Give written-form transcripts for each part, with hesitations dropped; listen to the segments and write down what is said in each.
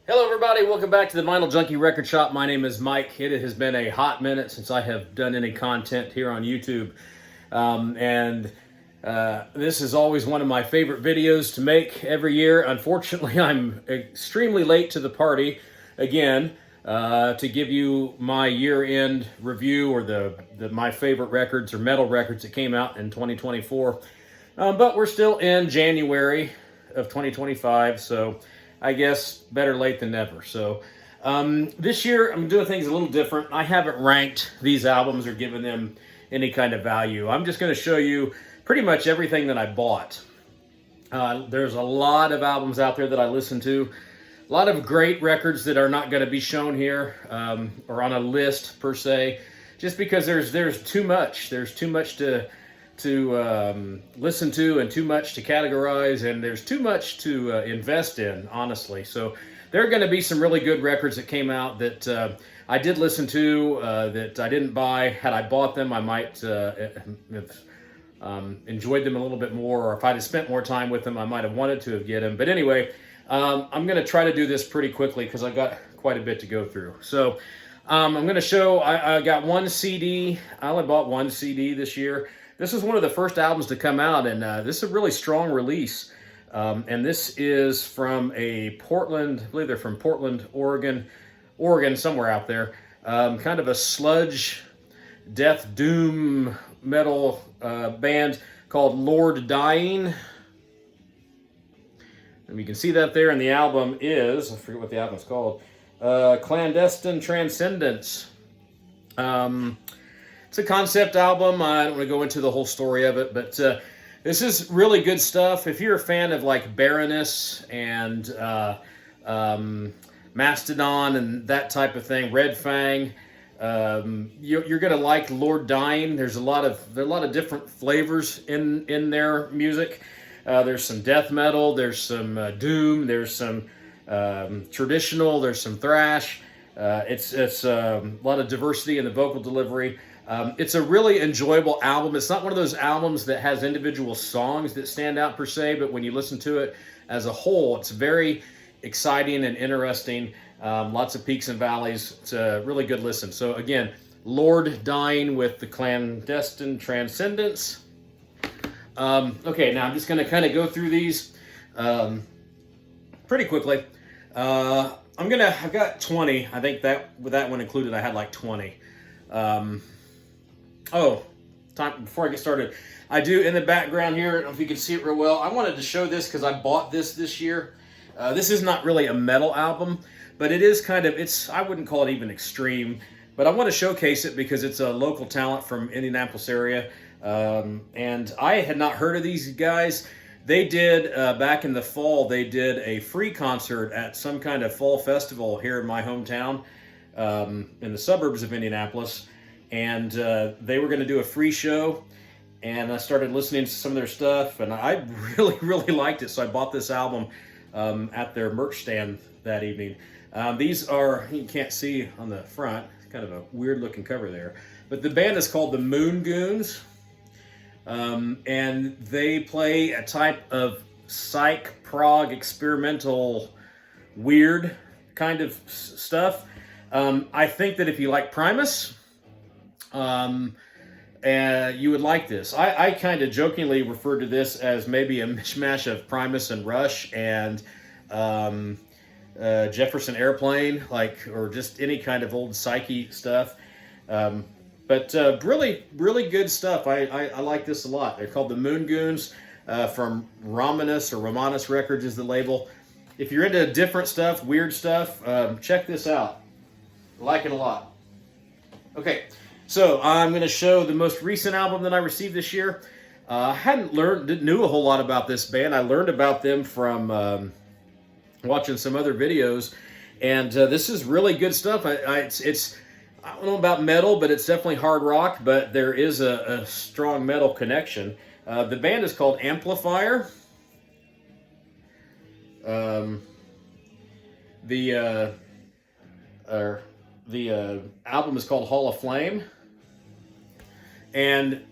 Hello everybody, welcome back to the Vinyl Junkie Record Shop. My name is Mike. It has been a hot minute since I have done any content here on YouTube. This is always one of my favorite videos to make every year. Unfortunately, I'm extremely late to the party again to give you my year-end review or my favorite records or metal records that came out in 2024. But we're still in January of 2025, so I guess better late than never. So this year I'm doing things a little different. I haven't ranked these albums or given them any kind of value. I'm just going to show you pretty much everything that I bought. There's a lot of albums out there that I listen to. A lot of great records that are not going to be shown here or on a list per se, just because there's too much. There's too much to listen to and too much to categorize, and there's too much to invest in, honestly. So there are going to be some really good records that came out that I did listen to that I didn't buy. Had I bought them, I might have enjoyed them a little bit more, or if I'd have spent more time with them, I might have wanted to have get them. But anyway, I'm going to try to do this pretty quickly because I've got quite a bit to go through. So I'm going to show, I got one CD. I only bought one CD this year. This is one of the first albums to come out, and this is a really strong release. And this is from Portland, I believe they're from Portland, Oregon, somewhere out there. Kind of a sludge, death, doom metal band called Lord Dying. And you can see that there, and the album is, I forget what the album's called, Clandestine Transcendence. It's a concept album. I don't want to go into the whole story of it, but this is really good stuff. If you're a fan of like Baroness and Mastodon and that type of thing, Red Fang, you're going to like Lord Dying. There are a lot of different flavors in their music. There's some death metal, there's some doom, there's some traditional, there's some thrash. It's a lot of diversity in the vocal delivery. It's a really enjoyable album. It's not one of those albums that has individual songs that stand out per se, but when you listen to it as a whole, it's very exciting and interesting. Lots of peaks and valleys. It's a really good listen. So again, Lord Dying with the Clandestine Transcendence. Okay, now I'm just going to kind of go through these pretty quickly. I've got 20. I think that with that one included, I had like 20. Before I get started, I do in the background here, I don't know if you can see it real well, I wanted to show this because I bought this year. This is not really a metal album, but it is kind of, I wouldn't call it even extreme, but I want to showcase it because it's a local talent from Indianapolis area, and I had not heard of these guys. They did, back in the fall, they did a free concert at some kind of fall festival here in my hometown, in the suburbs of Indianapolis. And they were going to do a free show, and I started listening to some of their stuff, and I really, really liked it, so I bought this album at their merch stand that evening. These are, you can't see on the front, it's kind of a weird-looking cover there, but the band is called the Moon Goons, and they play a type of psych, prog, experimental, weird kind of stuff. I think that if you like Primus, you would like this. I kind of jokingly refer to this as maybe a mishmash of Primus and Rush and Jefferson Airplane, or just any kind of old psyche stuff. But really, really good stuff. I like this a lot. They're called the Moon Goons from Romanus Records is the label. If you're into different stuff, weird stuff, check this out. I like it a lot. Okay. So I'm going to show the most recent album that I received this year. I didn't knew a whole lot about this band. I learned about them from watching some other videos, and this is really good stuff. It's I don't know about metal, but it's definitely hard rock. But there is a strong metal connection. The band is called Amplifier. The album is called Hall of Flame. And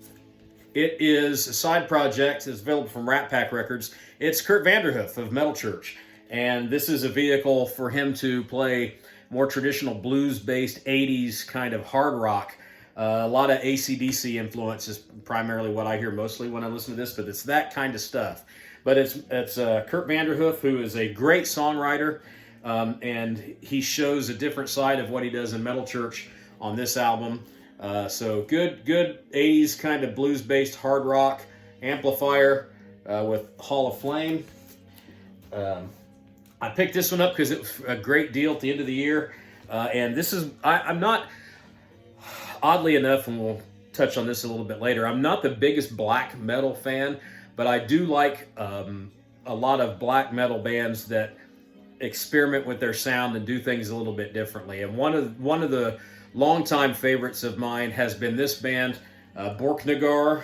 it is a side project. It's available from Rat Pack Records. It's Kurt Vanderhoof of Metal Church. And this is a vehicle for him to play more traditional blues-based 80s kind of hard rock. A lot of AC/DC influence is primarily what I hear mostly when I listen to this, but it's that kind of stuff. But it's Kurt Vanderhoof, who is a great songwriter, and he shows a different side of what he does in Metal Church on this album. So good 80s kind of blues-based hard rock amplifier with Hall of Flame. I picked this one up because it was a great deal at the end of the year, and this is I'm not. Oddly enough, and we'll touch on this a little bit later, I'm not the biggest black metal fan, but I do like a lot of black metal bands that experiment with their sound and do things a little bit differently. And one of the longtime favorites of mine has been this band, Borknagar,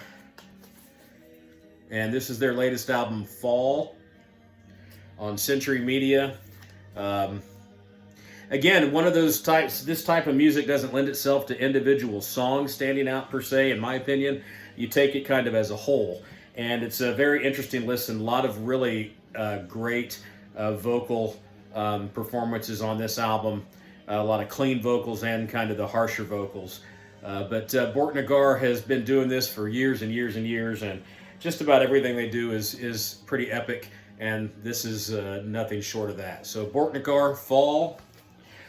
and this is their latest album, Fall, on Century Media. Again, one of those types, this type of music doesn't lend itself to individual songs standing out per se, in my opinion. You take it kind of as a whole. And it's a very interesting listen. A lot of really great vocal performances on this album. A lot of clean vocals and kind of the harsher vocals. But Borknagar has been doing this for years and years and years, and just about everything they do is pretty epic, and this is nothing short of that. So Borknagar, Fall.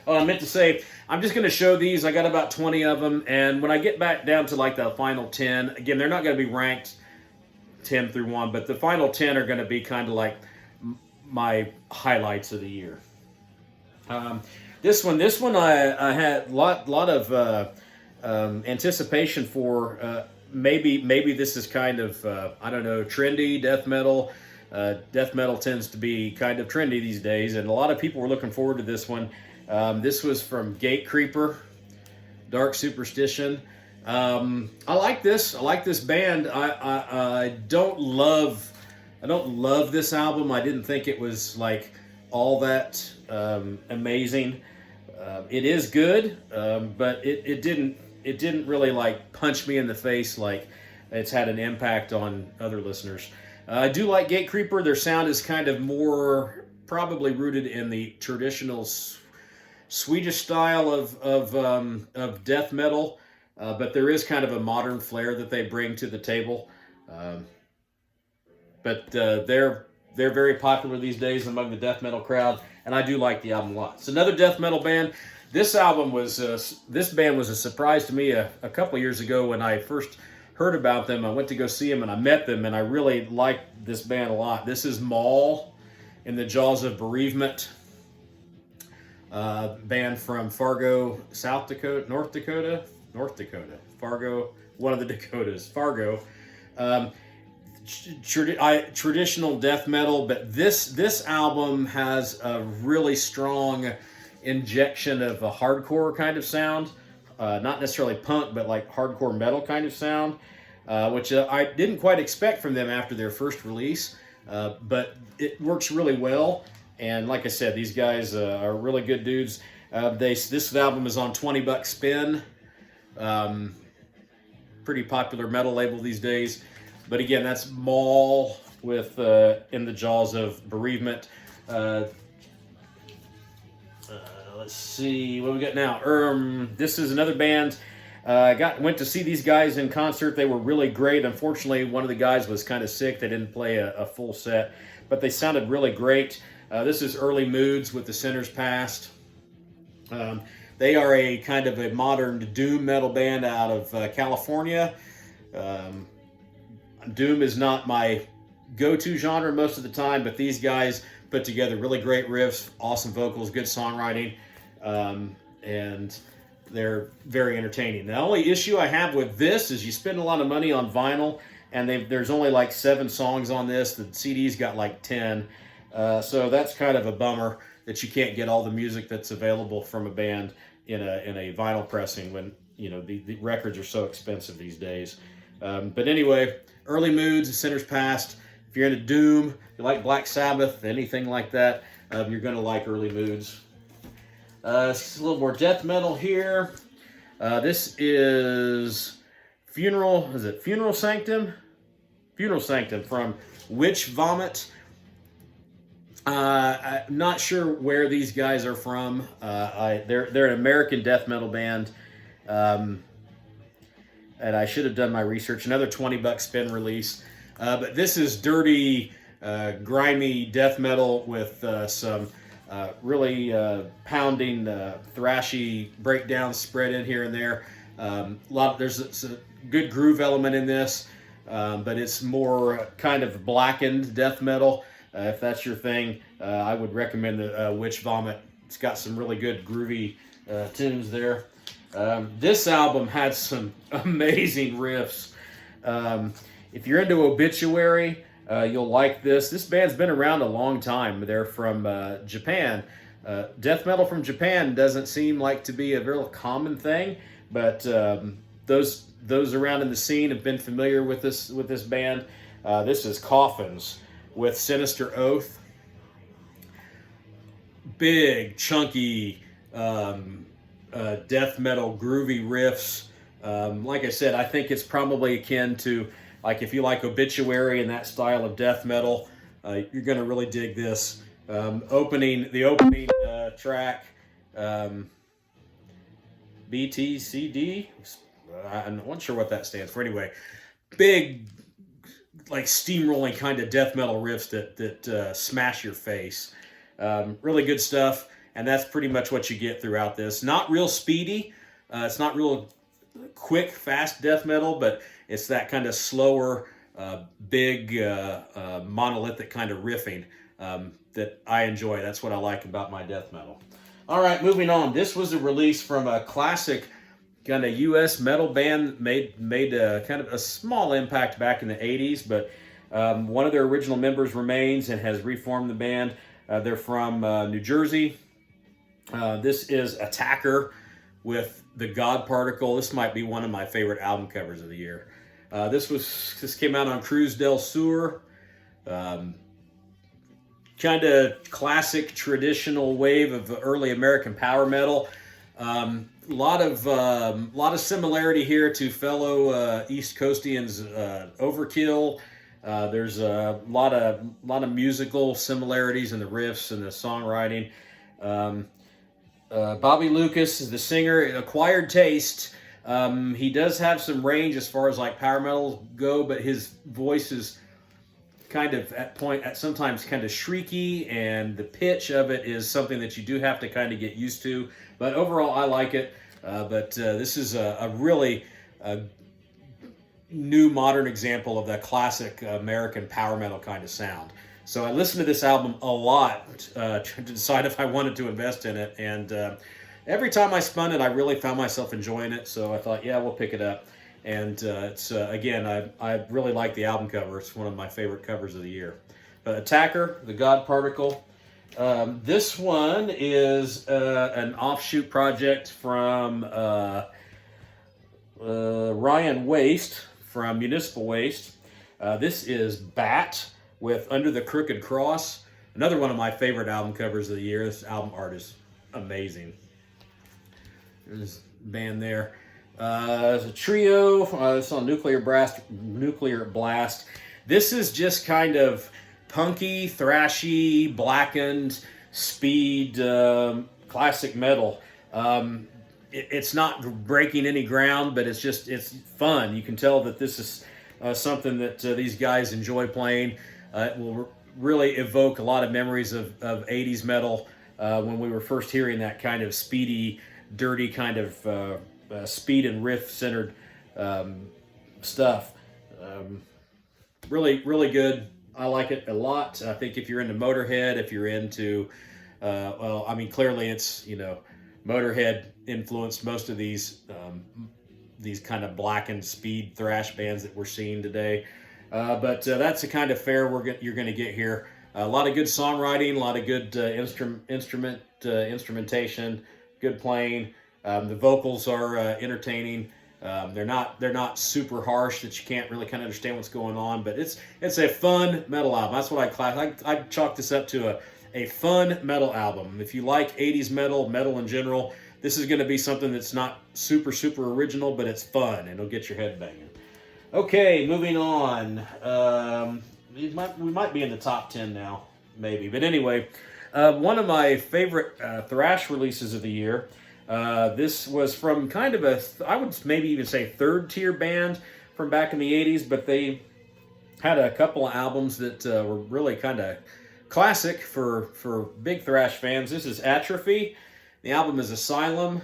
Oh, I meant to say, I'm just going to show these. I got about 20 of them, and when I get back down to like the final 10, again, they're not going to be ranked 10 through 1, but the final 10 are going to be kind of like my highlights of the year. This one I had a lot of anticipation for. Maybe this is kind of, I don't know, trendy death metal. Death metal tends to be kind of trendy these days, and a lot of people were looking forward to this one. This was from Gatecreeper, Dark Superstition. I like this. I like this band. I don't love this album. I didn't think it was like all that amazing. It is good, but it didn't really like punch me in the face like it's had an impact on other listeners. I do like Gatecreeper. Their sound is kind of more probably rooted in the traditional Swedish style of death metal, but there is kind of a modern flair that they bring to the table. But they're very popular these days among the death metal crowd, and I do like the album a lot. It's another death metal band. This band was a surprise to me a couple of years ago when I first heard about them. I went to go see them and I met them, and I really liked this band a lot. This is Maul, in the Jaws of Bereavement. Band from Fargo, North Dakota, Fargo, one of the Dakotas, Fargo. Traditional death metal, but this album has a really strong injection of a hardcore kind of sound. Not necessarily punk, but like hardcore metal kind of sound, which I didn't quite expect from them after their first release, but it works really well. And like I said, these guys are really good dudes. This album is on 20 Buck Spin. Pretty popular metal label these days. But again, that's Maul with In the Jaws of Bereavement. Let's see what we got now. This is another band. Went to see these guys in concert. They were really great. Unfortunately, one of the guys was kind of sick. They didn't play a full set, but they sounded really great. This is Early Moods with The Sinner's Past. They are a kind of a modern doom metal band out of California. Doom is not my go-to genre most of the time, but these guys put together really great riffs, awesome vocals, good songwriting, and they're very entertaining. The only issue I have with this is you spend a lot of money on vinyl, and there's only like 7 songs on this. The CD's got like 10. So that's kind of a bummer that you can't get all the music that's available from a band in a vinyl pressing when the records are so expensive these days. But anyway, Early Moods, The Sinner's Past. If you're into Doom, if you like Black Sabbath, anything like that, you're going to like Early Moods. It's a little more death metal here. This is Funeral Sanctum? Funeral Sanctum from Witch Vomit. I'm not sure where these guys are from. They're an American death metal band, um, and I should have done my research. Another $20 spin release, but this is dirty, grimy death metal with some really pounding, thrashy breakdowns spread in here and there. There's a good groove element in this, but it's more kind of blackened death metal. If that's your thing, I would recommend the Witch Vomit. It's got some really good groovy tunes there. This album had some amazing riffs. If you're into Obituary, you'll like this. This band's been around a long time. They're from Japan. Death metal from Japan doesn't seem like to be a real common thing, but those around in the scene have been familiar with this band. This is Coffins with Sinister Oath. Big, chunky death metal, groovy riffs. Like I said, I think it's probably akin to, like, if you like Obituary and that style of death metal, you're going to really dig this. The opening track, BTCD. I'm not sure what that stands for. Anyway, big, like, steamrolling kind of death metal riffs that smash your face. Really good stuff, and that's pretty much what you get throughout this. Not real speedy. It's not real quick, fast death metal, but it's that kind of slower, big, monolithic kind of riffing that I enjoy. That's what I like about my death metal. All right, moving on. This was a release from a classic kind of U.S. metal band made a kind of a small impact back in the 80s, but one of their original members remains and has reformed the band. They're from New Jersey. This is Attacker with The God Particle. This might be one of my favorite album covers of the year. This came out on Cruz del Sur. Kind of classic, traditional wave of early American power metal. A lot of similarity here to fellow East Coastians, Overkill. There's a lot of musical similarities in the riffs and the songwriting. Bobby Lucas is the singer. Acquired taste. He does have some range as far as like power metal go, but his voice is kind of sometimes kind of shrieky, and the pitch of it is something that you do have to kind of get used to. But overall, I like it. But this is a really new modern example of that classic American power metal kind of sound. So I listened to this album a lot to decide if I wanted to invest in it, and every time I spun it, I really found myself enjoying it. So I thought, yeah, we'll pick it up. And it's again, I really like the album cover. It's one of my favorite covers of the year. Attacker, The God Particle. This one is an offshoot project from Ryan Waste from Municipal Waste. This is Bat with Under the Crooked Cross. Another one of my favorite album covers of the year. This album art is amazing. There's a band there. There's a trio. It's on Nuclear Blast. This is just kind of punky, thrashy, blackened, speed, classic metal. It's not breaking any ground, but it's fun. You can tell that this is something that these guys enjoy playing. It will really evoke a lot of memories of 80s metal when we were first hearing that kind of speedy, dirty kind of speed and riff centered stuff. Really, really good. I like it a lot. I think if you're into Motorhead, if you're into, clearly it's, Motorhead influenced most of these kind of blackened speed thrash bands that we're seeing today. But that's the kind of fare you're going to get here. A lot of good songwriting, a lot of good instrumentation, good playing. The vocals are entertaining. They're not super harsh that you can't really kind of understand what's going on, but it's a fun metal album. That's what I chalk this up to a fun metal album. If you like 80s metal in general, this is going to be something that's not super original, but it's fun and it'll get your head banging. Okay, moving on. We might be in the top 10 now. maybe. But anyway, one of my favorite thrash releases of the year. This was from kind of I would maybe even say third tier band from back in the 80s, but they had a couple of albums that were really kind of classic for big thrash fans. This is Atrophy. The album is Asylum,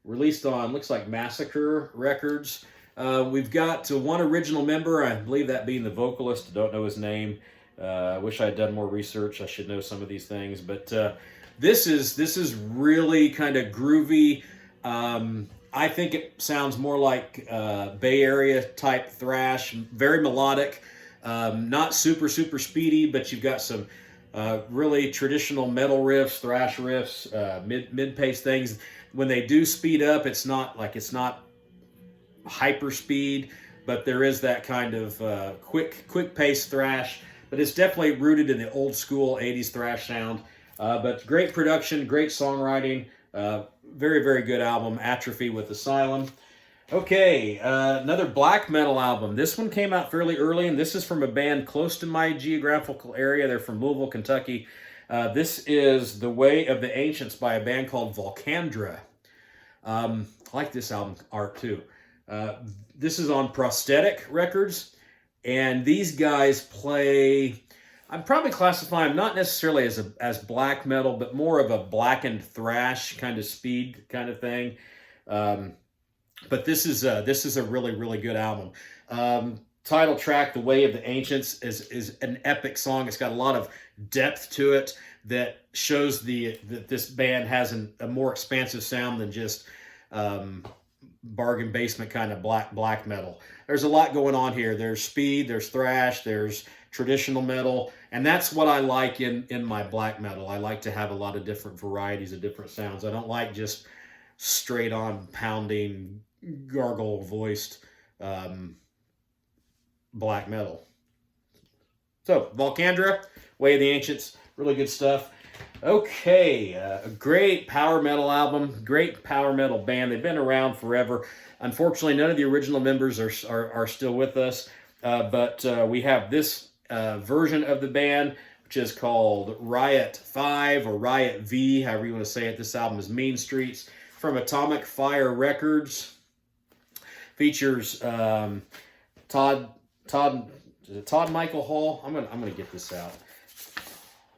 released on, looks like Massacre Records. We've got one original member, I believe that being the vocalist. I don't know his name. I wish I had done more research. I should know some of these things. But this is really kind of groovy. I think it sounds more like Bay Area type thrash, very melodic, not super speedy, but you've got some really traditional metal riffs, thrash riffs, mid-pace things. When they do speed up, it's not hyper speed, but there is that kind of quick pace thrash. But it's definitely rooted in the old school 80s thrash sound. But great production, great songwriting, very good album, Atrophy with Asylum. Okay, another black metal album. This one came out fairly early, and this is from a band close to my geographical area. They're from Louisville, Kentucky. This is The Way of the Ancients by a band called Volcandra. I like this album art too. This is on Prosthetic Records, and these guys play, I'd probably classify them not necessarily as black metal, but more of a blackened thrash kind of speed kind of thing. But this is a really good album. Title track, The Way of the Ancients, is an epic song. It's got a lot of depth to it that shows that this band has a more expansive sound than just bargain basement kind of black metal. There's a lot going on here. There's speed, there's thrash, there's traditional metal, and that's what I like in my black metal. I like to have a lot of different varieties of different sounds. I don't like just straight on pounding, gargle voiced black metal. So Volcandra, Way of the Ancients, really good stuff. Okay, a great power metal album, great power metal band. They've been around forever. Unfortunately, none of the original members are still with us, but we have this version of the band, which is called Riot 5 or Riot V, however you want to say it. This album is Mean Streets from Atomic Fire Records. Features Todd Michael Hall. I'm gonna get this out.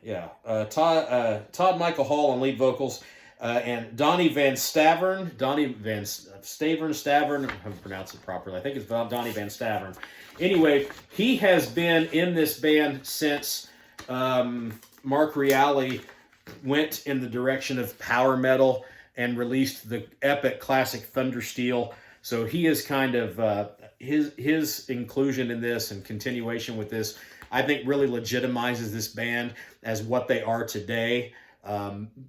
Yeah, Todd Michael Hall on lead vocals, and Donnie Van Stavern. Stavern. I haven't pronounced it properly. I think it's Donnie Van Stavern. Anyway, he has been in this band since Mark Reale went in the direction of power metal and released the epic classic Thundersteel. So he is kind of his inclusion in this and continuation with this, I think, really legitimizes this band as what they are today.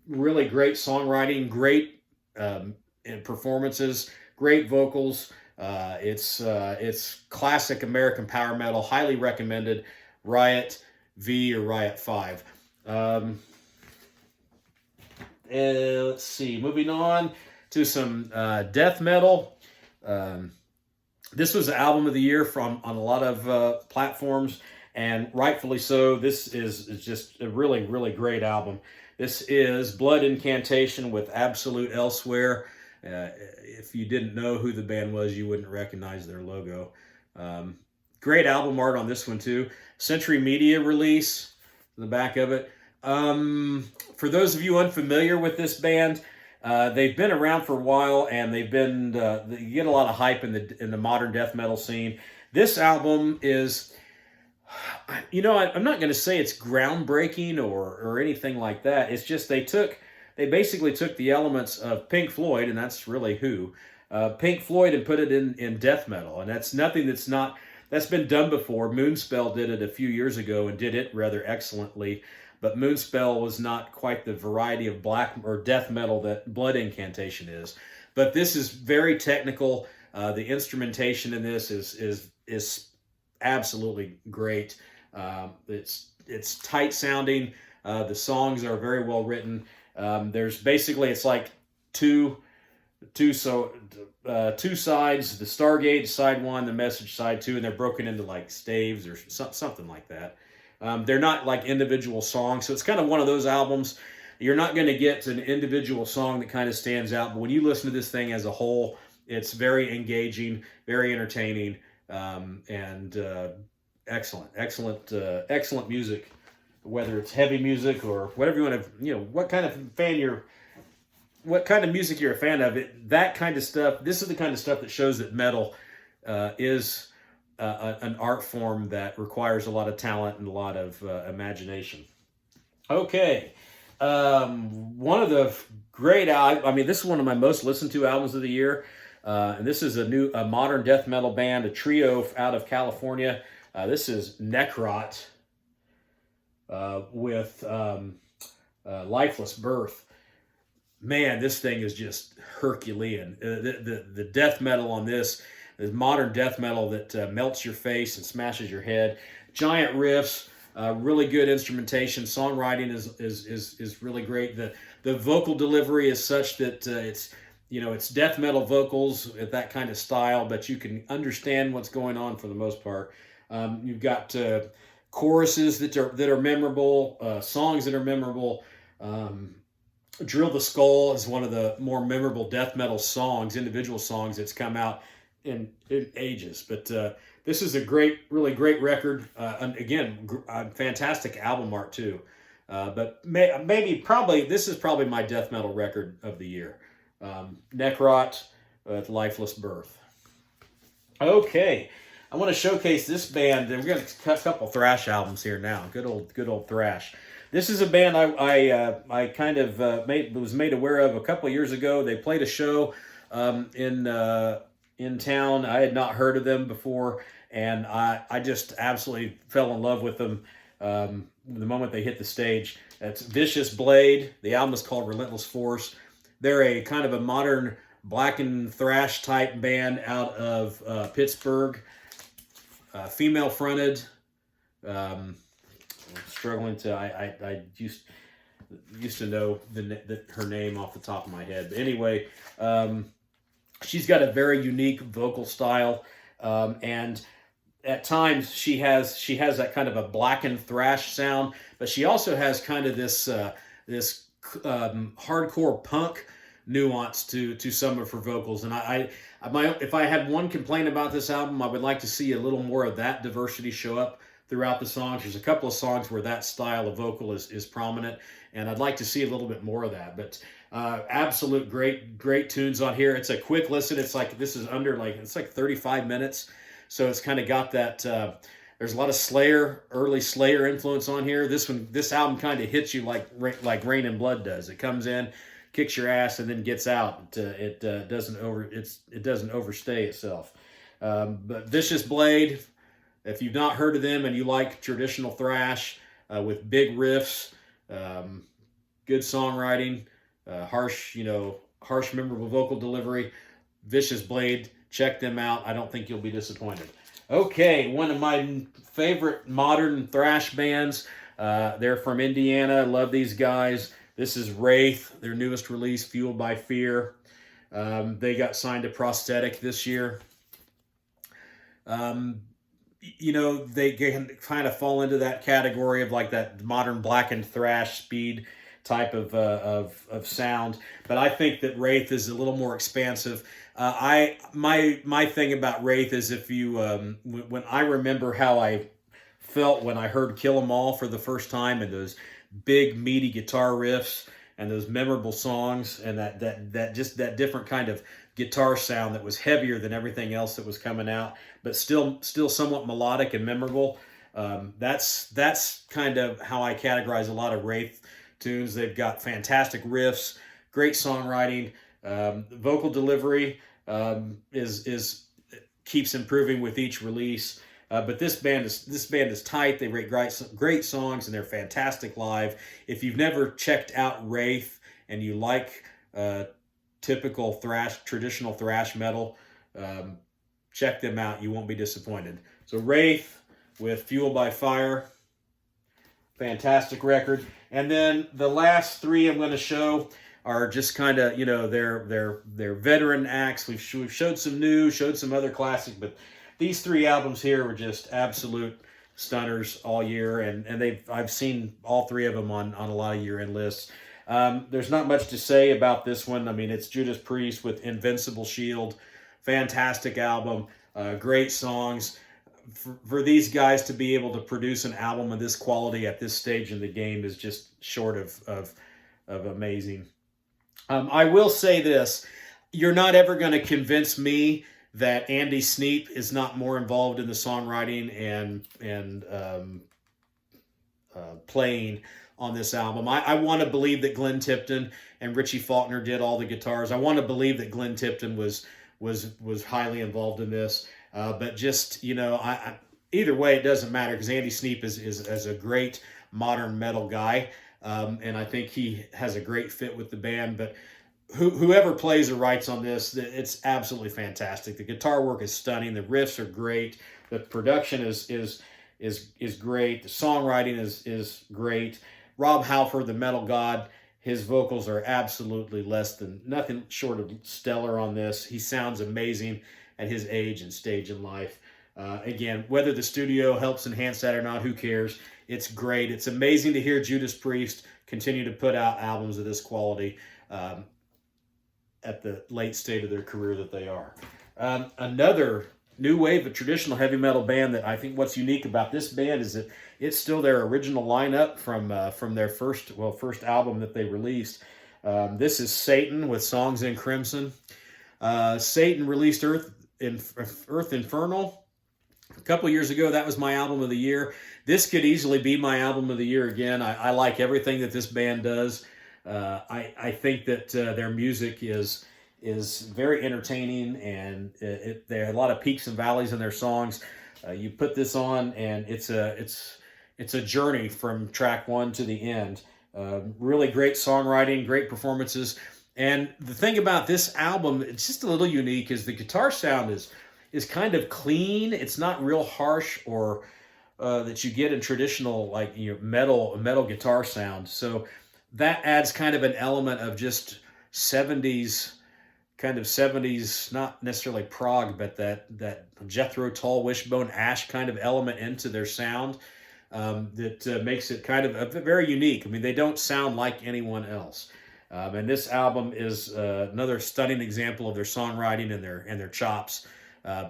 Really great songwriting, great performances, great vocals. It's classic American power metal. Highly recommended. Riot V or Riot 5. Let's see. Moving on to some death metal. This was the album of the year on a lot of platforms, and rightfully so. This is just a really great album. This is Blood Incantation with Absolute Elsewhere. If you didn't know who the band was, you wouldn't recognize their logo. Great album art on this one too. Century Media release, the back of it. For those of you unfamiliar with this band, they've been around for a while, and they've been you get a lot of hype in the modern death metal scene. This album is, I'm not going to say it's groundbreaking or anything like that. It's just they basically took the elements of Pink Floyd, and that's really who Pink Floyd, and put it in death metal, and that's nothing that's been done before. Moonspell did it a few years ago and did it rather excellently. But Moonspell was not quite the variety of black or death metal that Blood Incantation is. But this is very technical. The instrumentation in this is absolutely great. It's tight sounding. The songs are very well written. There's basically, it's like two sides: the Stargate side 1, the Message side 2, and they're broken into like staves or something like that. They're not like individual songs, so it's kind of one of those albums. You're not going to get an individual song that kind of stands out, but when you listen to this thing as a whole, it's very engaging, very entertaining, and excellent music. Whether it's heavy music or whatever you want to, what kind of music you're a fan of. That kind of stuff. This is the kind of stuff that shows that metal is an art form that requires a lot of talent and a lot of imagination. Okay. One of the great, this is one of my most listened to albums of the year. And this is a modern death metal band, a trio out of California. This is Necrot with Lifeless Birth. Man, this thing is just Herculean. The death metal on this is modern death metal that melts your face and smashes your head. Giant riffs. Really good instrumentation. Songwriting is really great. The vocal delivery is such that it's death metal vocals at that kind of style, but you can understand what's going on for the most part. You've got choruses that are memorable, songs that are memorable. Drill the Skull is one of the more memorable death metal songs, individual songs that's come out in ages. But this is a really great record. And again, fantastic album art too. But this is probably my death metal record of the year. Necrot with Lifeless Birth. Okay, I want to showcase this band. We're going to cut a couple thrash albums here now. Good old thrash. This is a band I kind of was made aware of a couple of years ago. They played a show in town. I had not heard of them before, and I just absolutely fell in love with them the moment they hit the stage. It's Vicious Blade. The album is called Relentless Force. They're a kind of a modern blackened thrash type band out of Pittsburgh, female fronted. I'm struggling to. I used to know her name off the top of my head, but anyway, she's got a very unique vocal style, and at times she has that kind of a blackened thrash sound, but she also has kind of this hardcore punk nuance to some of her vocals. And if I had one complaint about this album, I would like to see a little more of that diversity show up throughout the songs. There's a couple of songs where that style of vocal is prominent, and I'd like to see a little bit more of that. But absolute great tunes on here. It's a quick listen. It's like it's like 35 minutes, so it's kind of got that. There's a lot of early Slayer influence on here. This album kind of hits you like Rain and Blood does. It comes in, kicks your ass, and then gets out. It doesn't overstay itself. But Vicious Blade, if you've not heard of them and you like traditional thrash with big riffs, good songwriting, harsh memorable vocal delivery, Vicious Blade, check them out. I don't think you'll be disappointed. Okay, one of my favorite modern thrash bands. They're from Indiana. I love these guys. This is Wraith, their newest release, Fueled by Fear. They got signed to Prosthetic this year. They can kind of fall into that category of like that modern blackened thrash speed type of sound. But I think that Wraith is a little more expansive. My thing about Wraith is when I remember how I felt when I heard Kill 'Em All for the first time, and those big meaty guitar riffs and those memorable songs, and that different kind of guitar sound that was heavier than everything else that was coming out, but still somewhat melodic and memorable. That's kind of how I categorize a lot of Wraith tunes. They've got fantastic riffs, great songwriting, vocal delivery keeps improving with each release. But this band is tight. They write great songs, and they're fantastic live. If you've never checked out Wraith and you like typical traditional thrash metal, check them out. You won't be disappointed. So Wraith with Fueled by Fire, fantastic record. And then the last three I'm going to show are just kind of, they're veteran acts. We've showed some new, showed some other classic, but these three albums here were just absolute stunners all year, and I've seen all three of them on a lot of year-end lists. There's not much to say about this one. I mean, it's Judas Priest with Invincible Shield. Fantastic album, great songs. For these guys to be able to produce an album of this quality at this stage in the game is just short of amazing. I will say this. You're not ever going to convince me that Andy Sneap is not more involved in the songwriting and playing on this album. I want to believe that Glenn Tipton and Richie Faulkner did all the guitars. I want to believe that Glenn Tipton was highly involved in this. But just, either way, it doesn't matter because Andy Sneap is a great modern metal guy. And I think he has a great fit with the band. But whoever plays or writes on this, it's absolutely fantastic. The guitar work is stunning. The riffs are great. The production is great. The songwriting is great. Rob Halford, the metal god, his vocals are absolutely nothing short of stellar on this. He sounds amazing at his age and stage in life. Again, whether the studio helps enhance that or not, who cares? It's great. It's amazing to hear Judas Priest continue to put out albums of this quality at the late state of their career that they are. Another new wave of traditional heavy metal band that I think what's unique about this band is that it's still their original lineup from their first album that they released. This is Satan with Songs in Crimson. Satan released Earth Infernal a couple years ago. That was my album of the year. This could easily be my album of the year again. I like everything that this band does. I think that their music is very entertaining, and there are a lot of peaks and valleys in their songs. You put this on, and it's a journey from track one to the end. Really great songwriting, great performances. And the thing about this album, it's just a little unique, is the guitar sound is kind of clean. It's not real harsh or that you get in traditional metal guitar sound. So that adds kind of an element of just 70s, not necessarily prog, but that Jethro Tull, Wishbone Ash kind of element into their sound that makes it kind of very unique. I mean, they don't sound like anyone else. And this album is another stunning example of their songwriting and their chops.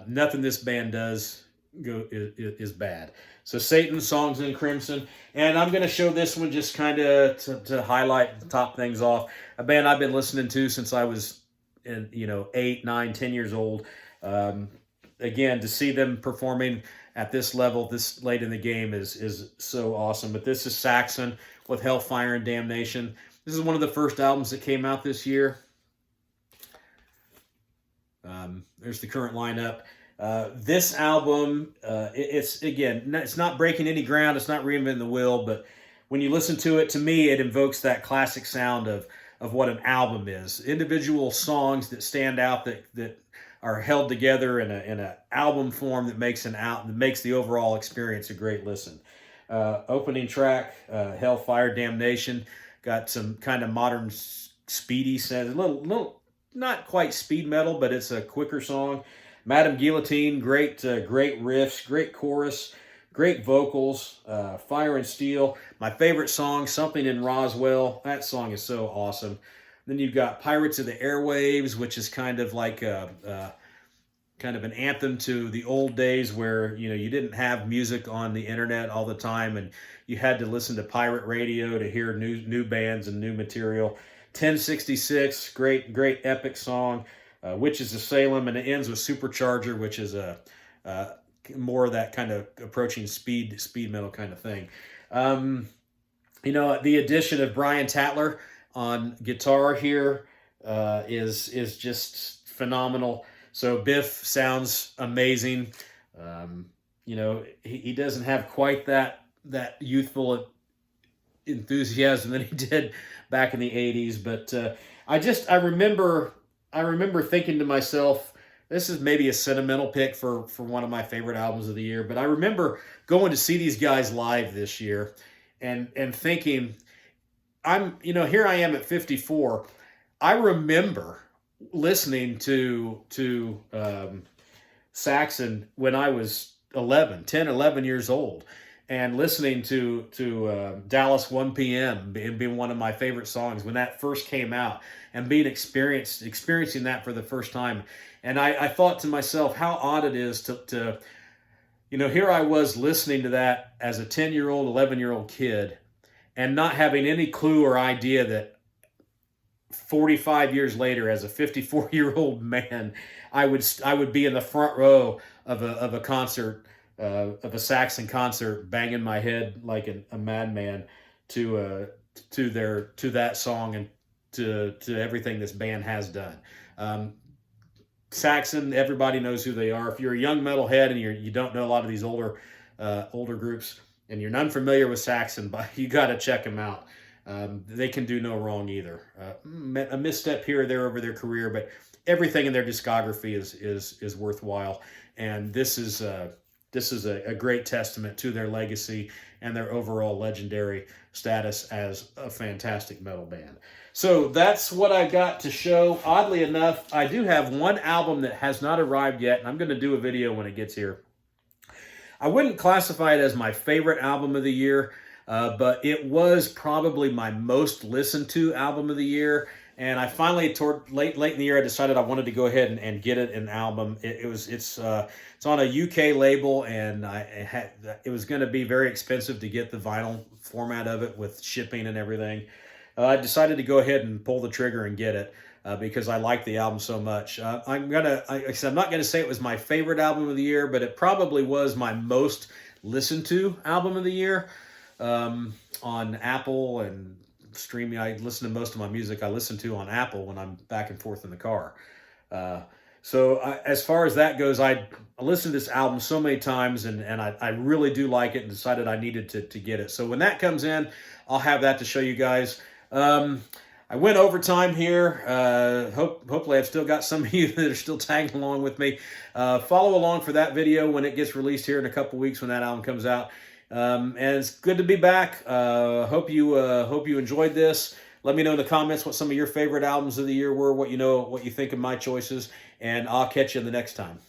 Nothing this band does is bad. So Satan, Songs in Crimson. And I'm going to show this one just kind of to highlight, top things off. A band I've been listening to since I was 8, 9, 10 years old. Again, to see them performing at this level this late in the game is so awesome. But this is Saxon with Hellfire and Damnation. This is one of the first albums that came out this year. There's the current lineup. This album, it's not breaking any ground. It's not reinventing the wheel, but when you listen to it, to me, it invokes that classic sound of what an album is. Individual songs that stand out, that are held together in a album form that makes the overall experience a great listen. Opening track, Hellfire Damnation, got some kind of modern speedy sound, a little not quite speed metal, but it's a quicker song. Madame Guillotine, great riffs, great chorus, great vocals. Fire and Steel, my favorite song, Something in Roswell. That song is so awesome. Then you've got Pirates of the Airwaves, which is kind of like kind of an anthem to the old days where you didn't have music on the internet all the time, and you had to listen to pirate radio to hear new bands and new material. 1066, great epic song. Witches of Salem, and it ends with Supercharger, which is a more of that kind of approaching speed metal kind of thing. The addition of Brian Tatler on guitar here is just phenomenal. So Biff sounds amazing. He doesn't have quite that youthful enthusiasm that he did back in the 80s, but I remember thinking to myself, this is maybe a sentimental pick for one of my favorite albums of the year, but I remember going to see these guys live this year and thinking, here I am at 54. I remember listening to Saxon when I was 10, 11 years old, and listening to Dallas 1 p.m. being one of my favorite songs when that first came out, and being experiencing that for the first time. And I thought to myself how odd it is to here I was listening to that as a 10-year-old, 11-year-old kid, and not having any clue or idea that 45 years later, as a 54-year-old man, I would be in the front row of a concert, of a Saxon concert, banging my head like a madman to that song, and to everything this band has done. Saxon, everybody knows who they are. If you're a young metalhead and you don't know a lot of these older groups, and you're unfamiliar with Saxon, but you got to check them out. They can do no wrong either. A misstep here or there over their career, but everything in their discography is worthwhile. And this is a great testament to their legacy and their overall legendary status as a fantastic metal band. So that's what I got to show. Oddly enough, I do have one album that has not arrived yet, and I'm going to do a video when it gets here. I wouldn't classify it as my favorite album of the year, but it was probably my most listened to album of the year. And I finally, toward late in the year, I decided I wanted to go ahead and get it an album. It's on a UK label, and it was going to be very expensive to get the vinyl format of it with shipping and everything. I decided to go ahead and pull the trigger and get it because I like the album so much. I'm not going to say it was my favorite album of the year, but it probably was my most listened to album of the year on Apple and streaming. I listen to most of my music I listen to on Apple when I'm back and forth in the car. As far as that goes, I listened to this album so many times, and I really do like it, and decided I needed to get it. So when that comes in, I'll have that to show you guys. I went overtime here. Hopefully I've still got some of you that are still tagging along with me. Follow along for that video when it gets released here in a couple weeks when that album comes out. And it's good to be back. Hope you enjoyed this. Let me know in the comments what some of your favorite albums of the year were, what you think of my choices, and I'll catch you in the next time.